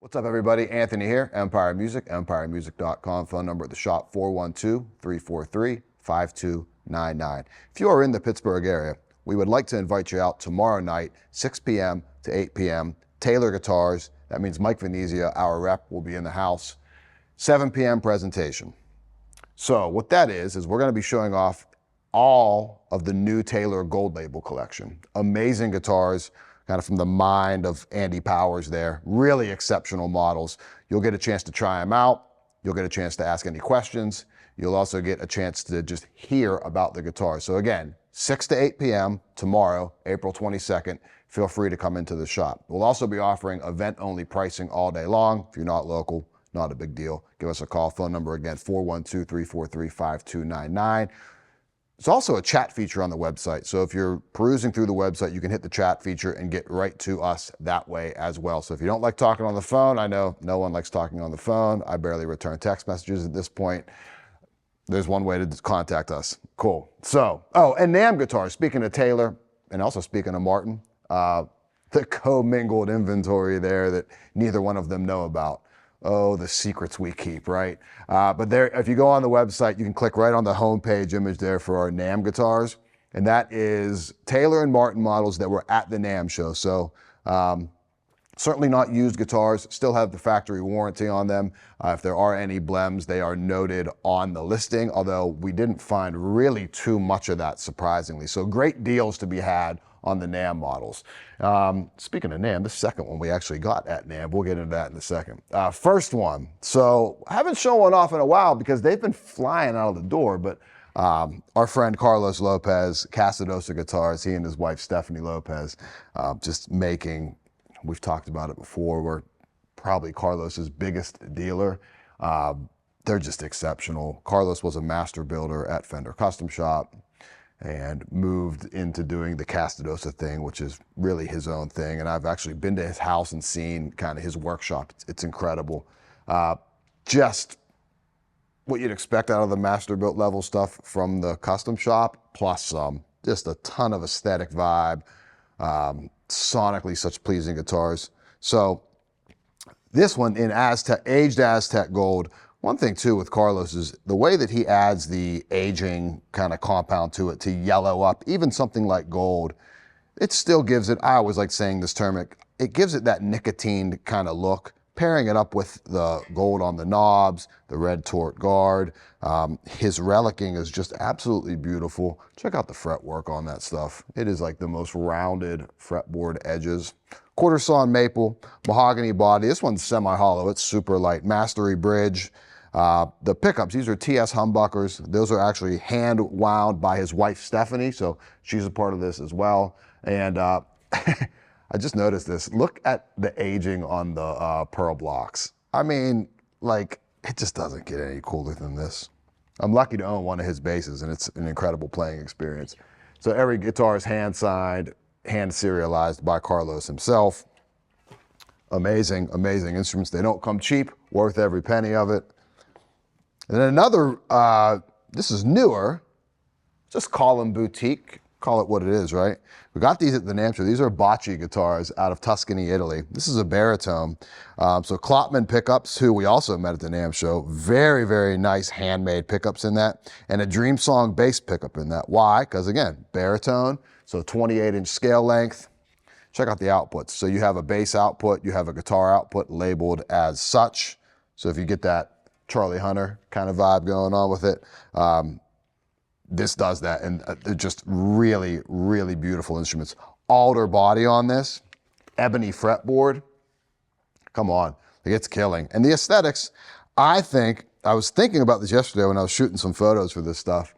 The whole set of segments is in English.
What's up, everybody? Anthony here, Empire Music, empiremusic.com. Phone number at the shop, 412-343-5299. If you are in the Pittsburgh area, we would like to invite you out tomorrow night, 6 p.m. to 8 p.m. Taylor Guitars. That means Mike Venezia, our rep, will be in the house. 7 p.m. presentation. So what that is we're going to be showing off all of the new Taylor Gold Label collection. Amazing guitars, kind of from the mind of Andy Powers there. Really exceptional models. You'll get a chance to try them out. You'll get a chance to ask any questions. You'll also get a chance to just hear about the guitars. So again, 6 to 8 p.m. tomorrow, April 22nd. Feel free to come into the shop. We'll also be offering event-only pricing all day long. If you're not local, not a big deal. Give us a call. Phone number again, 412-343-5299. There's also a chat feature on the website. So if you're perusing through the website, you can hit the chat feature and get right to us that way as well. So if you don't like talking on the phone, I know no one likes talking on the phone. I barely return text messages at this point. There's one way to contact us. Cool. So, and NAMM guitars, speaking of Taylor, and also speaking of Martin, the commingled inventory there that neither one of them know about. Oh, the secrets we keep, right? But there, if you go on the website, you can click right on the homepage image there for our NAMM guitars. And that is Taylor and Martin models that were at the NAMM show. So certainly not used guitars, still have the factory warranty on them. If there are any blems, they are noted on the listing, although we didn't find really too much of that, surprisingly. So great deals to be had on the NAMM models. Speaking of NAMM, the second one we actually got at NAMM. We'll get into that in a second. First one, so I haven't shown one off in a while because they've been flying out of the door, but our friend Carlos Lopez, CASTEDOSA Guitars, he and his wife Stephanie Lopez, just making, we've talked about it before, we're probably Carlos's biggest dealer. They're just exceptional. Carlos was a master builder at Fender Custom Shop and moved into doing the CASTEDOSA thing, which is really his own thing. And I've actually been to his house and seen kind of his workshop. It's incredible. Just what you'd expect out of the master built level stuff from the custom shop, plus some. Just a ton of aesthetic vibe. Sonically such pleasing guitars. So this one in AZTEC, aged AZTEC gold. One thing too with Carlos is the way that he adds the aging kind of compound to it to yellow up, even something like gold, it still gives it, I always like saying this term, it gives it that nicotine kind of look, pairing it up with the gold on the knobs, the red tort guard. His relicing is just absolutely beautiful. Check out the fretwork on that stuff. It is like the most rounded fretboard edges. Quarter sawn maple, mahogany body. This one's semi-hollow, it's super light. Mastery bridge. The pickups, these are TS humbuckers. Those are actually hand wound by his wife, Stephanie, so she's a part of this as well. And I just noticed this. Look at the aging on the pearl blocks. I mean, like, it just doesn't get any cooler than this. I'm lucky to own one of his basses, and it's an incredible playing experience. So every guitar is hand-signed, hand-serialized by Carlos himself. Amazing, amazing instruments. They don't come cheap, worth every penny of it. And then another, this is newer, just call them boutique, call it what it is, right? We got these at the NAMM show. These are Botchi guitars out of Tuscany, Italy. This is a baritone. So Klopman pickups, who we also met at the NAMM show. Very, very nice handmade pickups in that. And a Dream Song bass pickup in that. Why? Because again, baritone, so 28-inch scale length. Check out the outputs. So you have a bass output, you have a guitar output labeled as such. So if you get that Charlie Hunter kind of vibe going on with it, this does that, and they're just really, really beautiful instruments. Alder body on this, ebony fretboard. Come on, like it's killing. And the aesthetics, I think, I was thinking about this yesterday when I was shooting some photos for this stuff.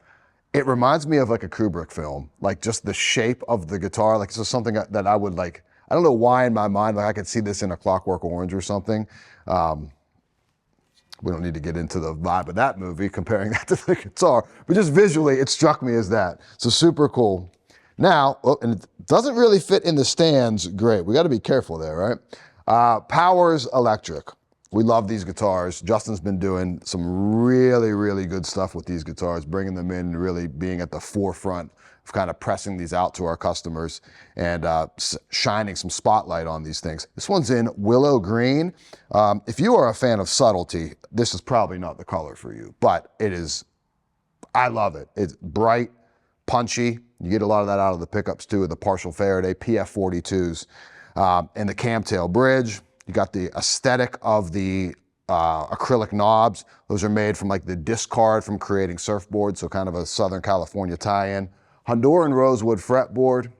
It reminds me of like a Kubrick film, like just the shape of the guitar. Like it's just something that I would like, I don't know why in my mind, like I could see this in A Clockwork Orange or something. We don't need to get into the vibe of that movie, comparing that to the guitar, but just visually, it struck me as that. So super cool. Now, and it doesn't really fit in the stands great. We got to be careful there, right? Powers Electric. We love these guitars. Justin's been doing some really, really good stuff with these guitars, bringing them in, really being at the forefront of kind of pressing these out to our customers and shining some spotlight on these things. This one's in willow green. If you are a fan of subtlety, this is probably not the color for you, but it is, I love it. It's bright, punchy. You get a lot of that out of the pickups too, with the partial Faraday PF42s and the camtail bridge. You got the aesthetic of the acrylic knobs. Those are made from like the discard from creating surfboards, so kind of a Southern California tie-in. Honduran rosewood fretboard,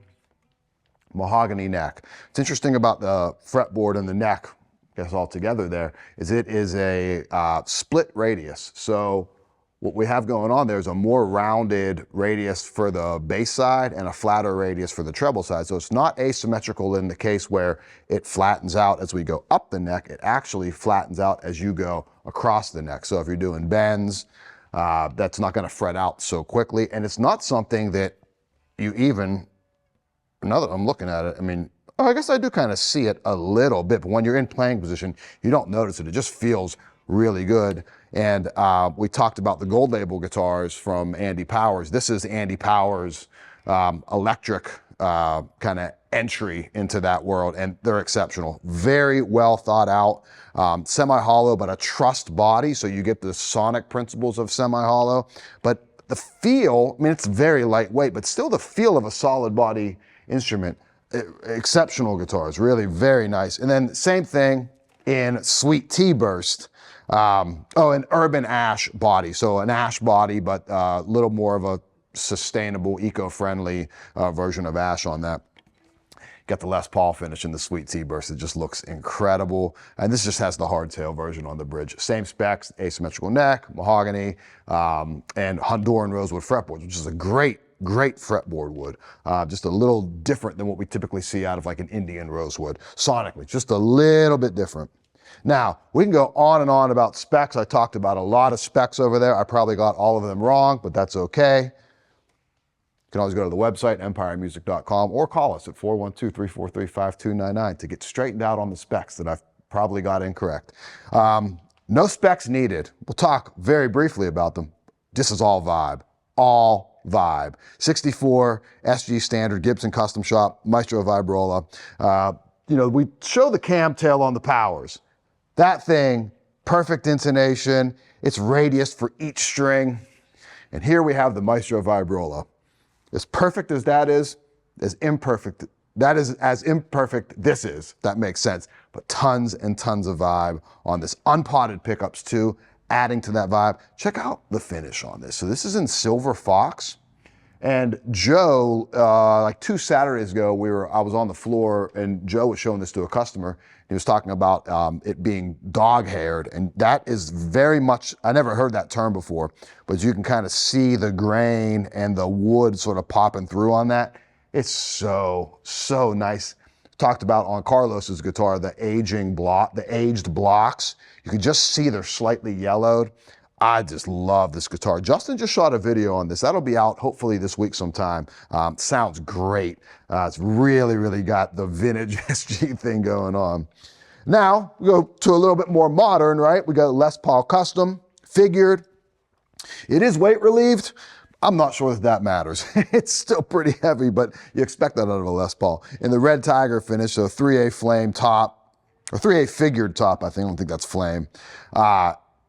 mahogany neck. What's interesting about the fretboard and the neck, I guess all together there, is it is a split radius. So what we have going on there is a more rounded radius for the bass side and a flatter radius for the treble side. So it's not asymmetrical in the case where it flattens out as we go up the neck. It actually flattens out as you go across the neck. So if you're doing bends, that's not gonna fret out so quickly. And it's not something that you even, now that I'm looking at it, I mean, I guess I do kind of see it a little bit, but when you're in playing position, you don't notice it. It just feels really good. And we talked about the gold label guitars from Andy Powers. This is Andy Powers' electric kind of entry into that world, and they're exceptional. Very well thought out, semi-hollow, but a trussed body, so you get the sonic principles of semi-hollow. But the feel, I mean, it's very lightweight, but still the feel of a solid body instrument. Exceptional guitars, really very nice. And then same thing in Sweet Tea Burst. An urban ash body. So an ash body, but a little more of a sustainable, eco-friendly version of ash on that. Got the Les Paul finish in the Sweet Tea Burst. It just looks incredible. And this just has the hardtail version on the bridge. Same specs, asymmetrical neck, mahogany, and Honduran rosewood fretboards, which is a great fretboard wood. Just a little different than what we typically see out of like an Indian rosewood. Sonically, just a little bit different. Now, we can go on and on about specs. I talked about a lot of specs over there. I probably got all of them wrong, but that's okay. You can always go to the website, empiremusic.com, or call us at 412-343-5299 to get straightened out on the specs that I've probably got incorrect. No specs needed. We'll talk very briefly about them. This is all vibe. All vibe. 64 SG standard Gibson custom shop, Maestro Vibrola. You know, we show the cam tail on the Powers. That thing, perfect intonation. It's radius for each string. And here we have the Maestro Vibrola. As perfect as that is, as imperfect, that is as imperfect this is, if that makes sense. But tons and tons of vibe on this. Unpotted pickups too, adding to that vibe. Check out the finish on this. So this is in Silver Fox. And Joe, like 2 Saturdays ago, I was on the floor and Joe was showing this to a customer. He was talking about it being dog-haired, and that is very much, I never heard that term before, but you can kind of see the grain and the wood sort of popping through on that. It's so, so nice. Talked about on Carlos's guitar, the aged blocks. You can just see they're slightly yellowed. I just love this guitar. Justin just shot a video on this. That'll be out hopefully this week sometime. Sounds great. It's really, really got the vintage SG thing going on. Now, we go to a little bit more modern, right? We got Les Paul Custom, figured. It is weight relieved. I'm not sure that matters. It's still pretty heavy, but you expect that out of a Les Paul. In the red tiger finish, so 3A flame top, or 3A figured top, I don't think that's flame.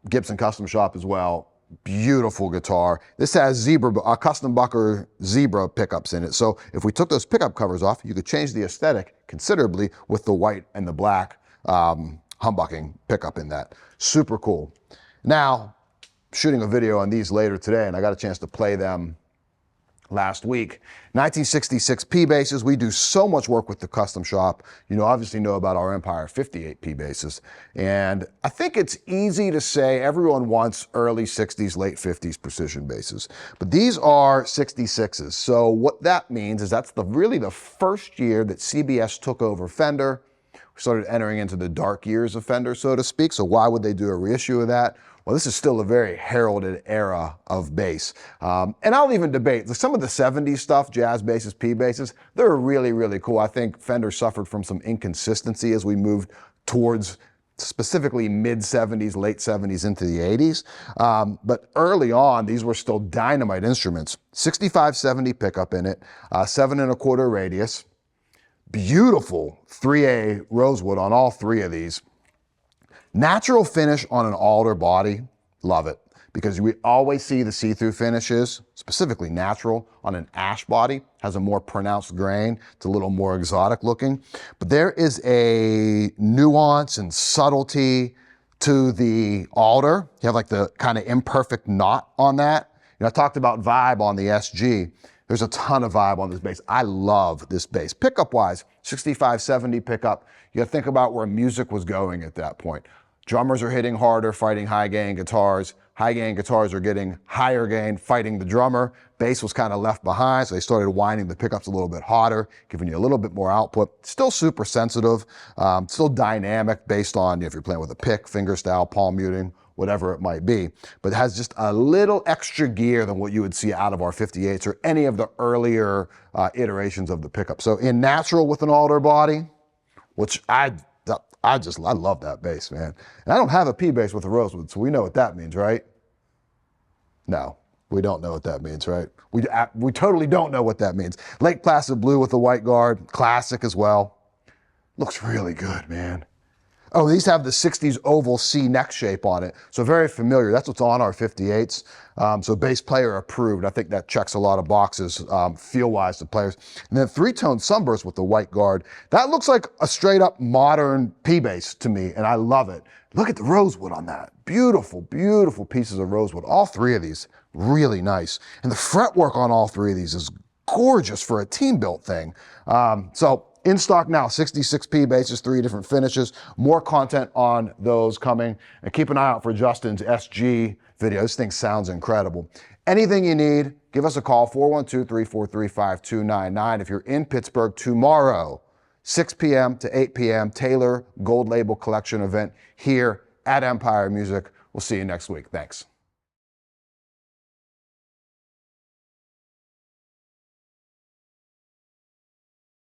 Gibson custom shop as well. Beautiful guitar. This has custom bucker zebra pickups in it. So if we took those pickup covers off, you could change the aesthetic considerably with the white and the black humbucking pickup in that. Super cool. Now, shooting a video on these later today, and I got a chance to play them last week. 1966 P-Basses. We do so much work with the custom shop. You obviously know about our Empire 58 P-Basses. And I think it's easy to say everyone wants early 60s, late 50s precision basses. But these are 66s. So what that means is that's really the first year that CBS took over Fender. We started entering into the dark years of Fender, so to speak. So why would they do a reissue of that? Well, this is still a very heralded era of bass. And I'll even debate, some of the 70s stuff, jazz basses, P-basses, they're really, really cool. I think Fender suffered from some inconsistency as we moved towards specifically mid 70s, late 70s into the 80s. But early on, these were still dynamite instruments. 6570 pickup in it, 7 1/4 radius. Beautiful 3A rosewood on all three of these. Natural finish on an alder body, love it. Because we always see the see-through finishes, specifically natural, on an ash body, has a more pronounced grain. It's a little more exotic looking. But there is a nuance and subtlety to the alder. You have like the kind of imperfect knot on that. You know, I talked about vibe on the SG. There's a ton of vibe on this bass. I love this bass. Pickup-wise, 6570 pickup. You gotta think about where music was going at that point. Drummers are hitting harder, fighting high gain guitars. High gain guitars are getting higher gain, fighting the drummer. Bass was kind of left behind, so they started winding the pickups a little bit hotter, giving you a little bit more output. Still super sensitive, still dynamic based on if you're playing with a pick, finger style, palm muting, whatever it might be. But it has just a little extra gear than what you would see out of our 58s or any of the earlier iterations of the pickup. So in natural with an alder body, which I love that bass, man. And I don't have a P-Bass with a rosewood, so we know what that means, right? No, we don't know what that means, right? We totally don't know what that means. Lake Placid blue with the white guard, classic as well. Looks really good, man. Oh, these have the 60s oval C neck shape on it, so very familiar. That's what's on our 58s. So bass player approved. I think that checks a lot of boxes feel-wise to players. And then 3-tone sunburst with the white guard. That looks like a straight-up modern P-Bass to me, and I love it. Look at the rosewood on that. Beautiful, beautiful pieces of rosewood. All three of these, really nice. And the fretwork on all three of these is gorgeous for a team-built thing. So in stock now, 66 P-Basses, 3 different finishes. More content on those coming. And keep an eye out for Justin's SG video. This thing sounds incredible. Anything you need, give us a call, 412-343-5299. If you're in Pittsburgh tomorrow, 6 p.m. to 8 p.m., Taylor Gold Label Collection event here at Empire Music. We'll see you next week. Thanks.